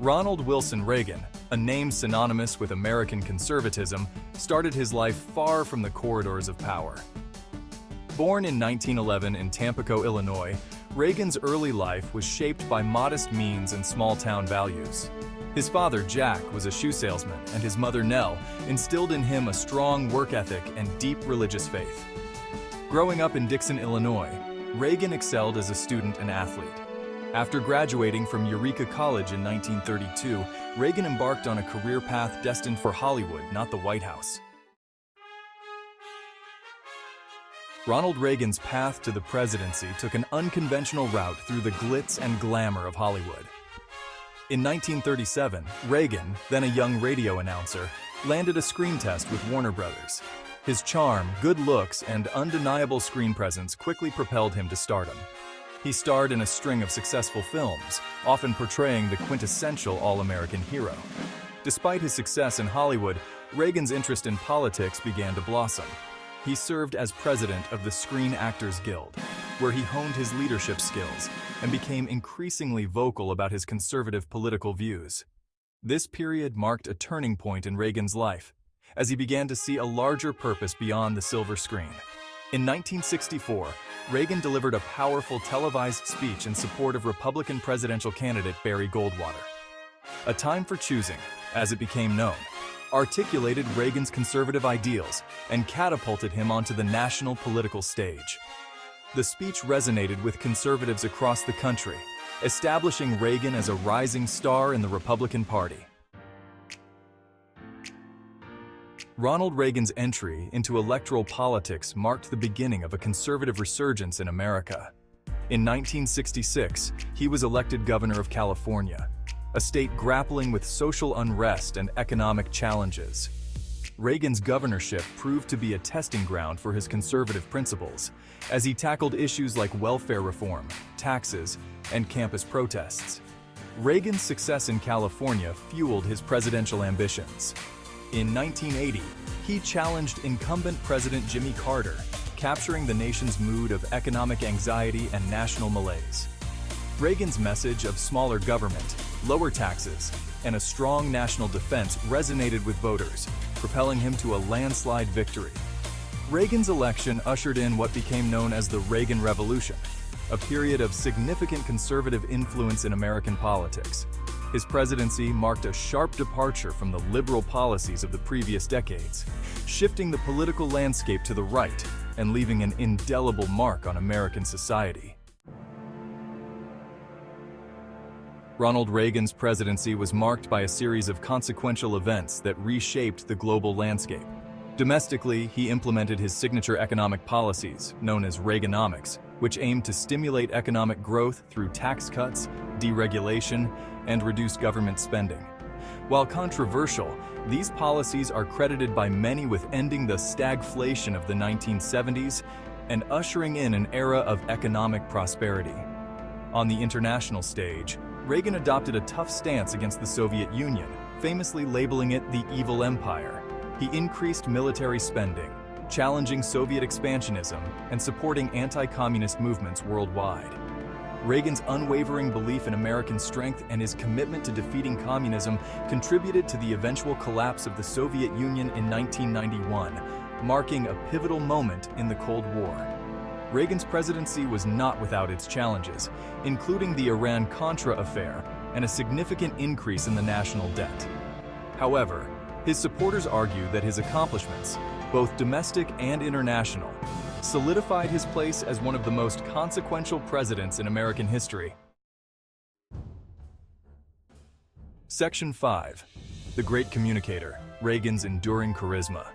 Ronald Wilson Reagan, a name synonymous with American conservatism, started his life far from the corridors of power. Born in 1911 in Tampico, Illinois, Reagan's early life was shaped by modest means and small-town values. His father, Jack, was a shoe salesman, and his mother, Nell, instilled in him a strong work ethic and deep religious faith. Growing up in Dixon, Illinois, Reagan excelled as a student and athlete. After graduating from Eureka College in 1932, Reagan embarked on a career path destined for Hollywood, not the White House. Ronald Reagan's path to the presidency took an unconventional route through the glitz and glamour of Hollywood. In 1937, Reagan, then a young radio announcer, landed a screen test with Warner Brothers. His charm, good looks, and undeniable screen presence quickly propelled him to stardom. He starred in a string of successful films, often portraying the quintessential all-American hero. Despite his success in Hollywood, Reagan's interest in politics began to blossom. He served as president of the Screen Actors Guild, where he honed his leadership skills and became increasingly vocal about his conservative political views. This period marked a turning point in Reagan's life, as he began to see a larger purpose beyond the silver screen. In 1964, Reagan delivered a powerful televised speech in support of Republican presidential candidate Barry Goldwater. A Time for Choosing, as it became known, articulated Reagan's conservative ideals and catapulted him onto the national political stage. The speech resonated with conservatives across the country, establishing Reagan as a rising star in the Republican Party. Ronald Reagan's entry into electoral politics marked the beginning of a conservative resurgence in America. In 1966, he was elected governor of California, a state grappling with social unrest and economic challenges. Reagan's governorship proved to be a testing ground for his conservative principles, as he tackled issues like welfare reform, taxes, and campus protests. Reagan's success in California fueled his presidential ambitions. In 1980, he challenged incumbent President Jimmy Carter, capturing the nation's mood of economic anxiety and national malaise. Reagan's message of smaller government, lower taxes, and a strong national defense resonated with voters, propelling him to a landslide victory. Reagan's election ushered in what became known as the Reagan Revolution, a period of significant conservative influence in American politics. His presidency marked a sharp departure from the liberal policies of the previous decades, shifting the political landscape to the right and leaving an indelible mark on American society. Ronald Reagan's presidency was marked by a series of consequential events that reshaped the global landscape. Domestically, he implemented his signature economic policies, known as Reaganomics, which aimed to stimulate economic growth through tax cuts, deregulation, and reduced government spending. While controversial, these policies are credited by many with ending the stagflation of the 1970s and ushering in an era of economic prosperity. On the international stage, Reagan adopted a tough stance against the Soviet Union, famously labeling it the evil empire. He increased military spending, challenging Soviet expansionism and supporting anti-communist movements worldwide. Reagan's unwavering belief in American strength and his commitment to defeating communism contributed to the eventual collapse of the Soviet Union in 1991, marking a pivotal moment in the Cold War. Reagan's presidency was not without its challenges, including the Iran-Contra affair and a significant increase in the national debt. However, his supporters argue that his accomplishments, both domestic and international, solidified his place as one of the most consequential presidents in American history. Section 5. The Great Communicator, Reagan's Enduring Charisma.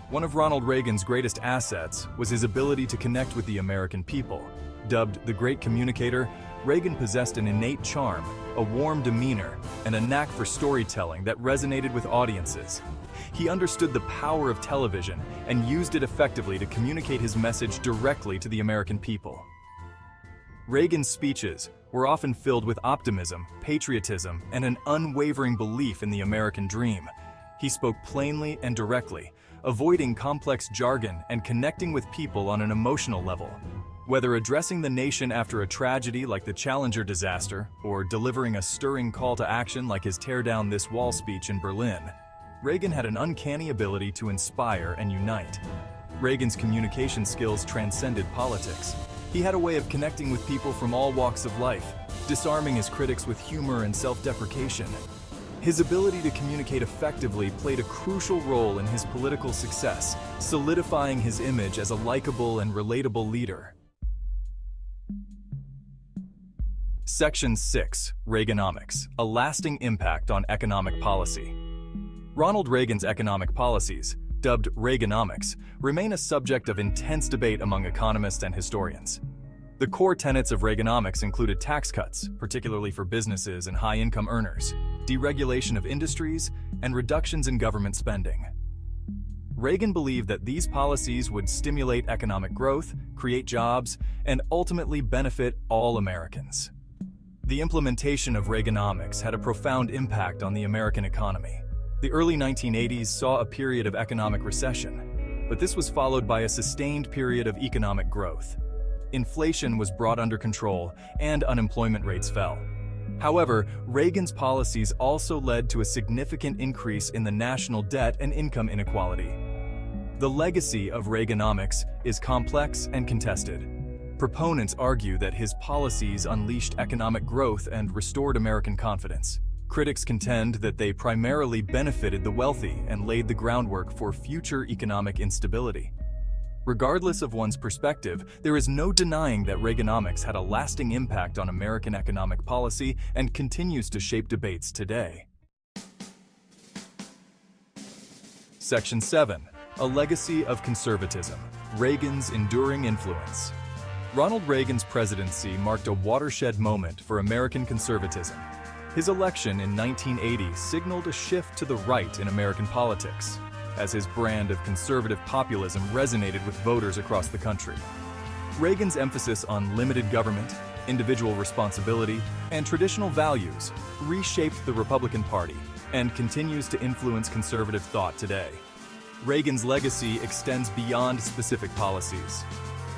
One of Ronald Reagan's greatest assets was his ability to connect with the American people. Dubbed the Great Communicator, Reagan possessed an innate charm, a warm demeanor, and a knack for storytelling that resonated with audiences. He understood the power of television and used it effectively to communicate his message directly to the American people. Reagan's speeches were often filled with optimism, patriotism, and an unwavering belief in the American dream. He spoke plainly and directly, avoiding complex jargon and connecting with people on an emotional level. Whether addressing the nation after a tragedy like the Challenger disaster or delivering a stirring call to action like his Tear Down This Wall speech in Berlin, Reagan had an uncanny ability to inspire and unite. Reagan's communication skills transcended politics. He had a way of connecting with people from all walks of life, disarming his critics with humor and self-deprecation. His ability to communicate effectively played a crucial role in his political success, solidifying his image as a likable and relatable leader. Section 6. Reaganomics, a lasting impact on economic policy. Ronald Reagan's economic policies, dubbed Reaganomics, remain a subject of intense debate among economists and historians. The core tenets of Reaganomics included tax cuts, particularly for businesses and high-income earners, deregulation of industries, and reductions in government spending. Reagan believed that these policies would stimulate economic growth, create jobs, and ultimately benefit all Americans. The implementation of Reaganomics had a profound impact on the American economy. The early 1980s saw a period of economic recession, but this was followed by a sustained period of economic growth. Inflation was brought under control and unemployment rates fell. However, Reagan's policies also led to a significant increase in the national debt and income inequality. The legacy of Reaganomics is complex and contested. Proponents argue that his policies unleashed economic growth and restored American confidence. Critics contend that they primarily benefited the wealthy and laid the groundwork for future economic instability. Regardless of one's perspective, there is no denying that Reaganomics had a lasting impact on American economic policy and continues to shape debates today. Section 7. A legacy of conservatism, Reagan's enduring influence. Ronald Reagan's presidency marked a watershed moment for American conservatism. His election in 1980 signaled a shift to the right in American politics, as his brand of conservative populism resonated with voters across the country. Reagan's emphasis on limited government, individual responsibility, and traditional values reshaped the Republican Party and continues to influence conservative thought today. Reagan's legacy extends beyond specific policies.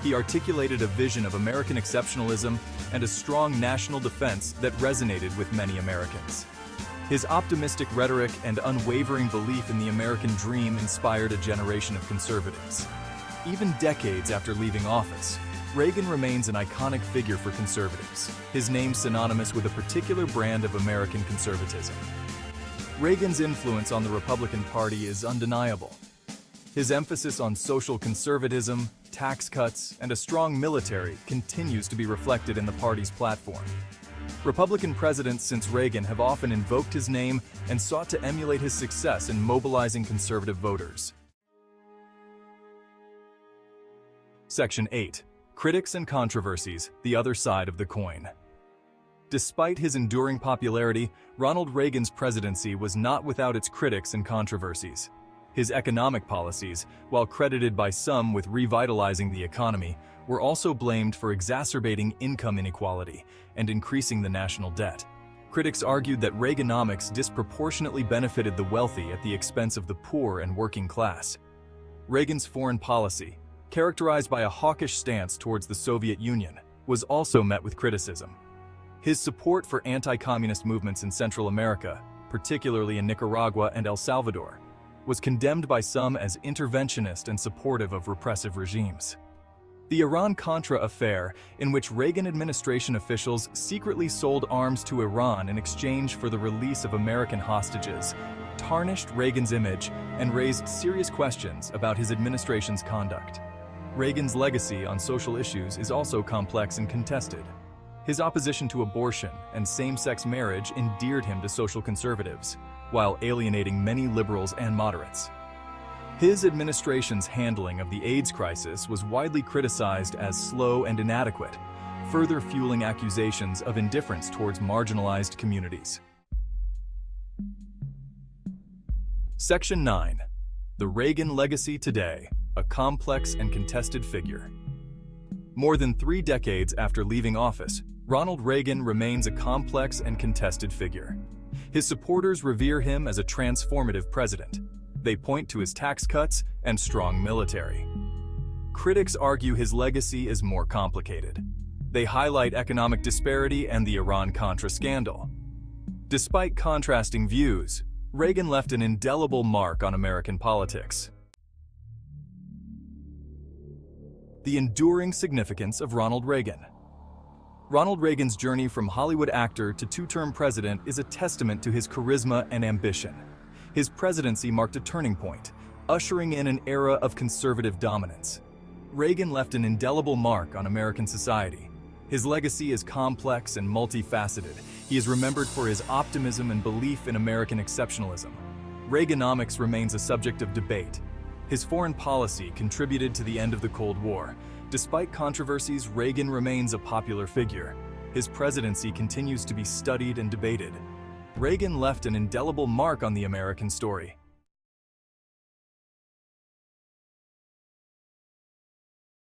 He articulated a vision of American exceptionalism and a strong national defense that resonated with many Americans. His optimistic rhetoric and unwavering belief in the American dream inspired a generation of conservatives. Even decades after leaving office, Reagan remains an iconic figure for conservatives, his name synonymous with a particular brand of American conservatism. Reagan's influence on the Republican Party is undeniable. His emphasis on social conservatism, tax cuts, and a strong military continues to be reflected in the party's platform. Republican presidents since Reagan have often invoked his name and sought to emulate his success in mobilizing conservative voters. Section 8. Critics and controversies, the other side of the coin. Despite his enduring popularity, Ronald Reagan's presidency was not without its critics and controversies. His economic policies, while credited by some with revitalizing the economy, were also blamed for exacerbating income inequality and increasing the national debt. Critics argued that Reaganomics disproportionately benefited the wealthy at the expense of the poor and working class. Reagan's foreign policy, characterized by a hawkish stance towards the Soviet Union, was also met with criticism. His support for anti-communist movements in Central America, particularly in Nicaragua and El Salvador, was condemned by some as interventionist and supportive of repressive regimes. The Iran-Contra affair, in which Reagan administration officials secretly sold arms to Iran in exchange for the release of American hostages, tarnished Reagan's image and raised serious questions about his administration's conduct. Reagan's legacy on social issues is also complex and contested. His opposition to abortion and same-sex marriage endeared him to social conservatives, while alienating many liberals and moderates. His administration's handling of the AIDS crisis was widely criticized as slow and inadequate, further fueling accusations of indifference towards marginalized communities. Section 9. The Reagan Legacy Today, a complex and contested figure. More than 3 decades after leaving office, Ronald Reagan remains a complex and contested figure. His supporters revere him as a transformative president. They point to his tax cuts and strong military. Critics argue his legacy is more complicated. They highlight economic disparity and the Iran-Contra scandal. Despite contrasting views, Reagan left an indelible mark on American politics. The enduring significance of Ronald Reagan. Ronald Reagan's journey from Hollywood actor to two-term president is a testament to his charisma and ambition. His presidency marked a turning point, ushering in an era of conservative dominance. Reagan left an indelible mark on American society. His legacy is complex and multifaceted. He is remembered for his optimism and belief in American exceptionalism. Reaganomics remains a subject of debate. His foreign policy contributed to the end of the Cold War. Despite controversies, Reagan remains a popular figure. His presidency continues to be studied and debated. Reagan left an indelible mark on the American story.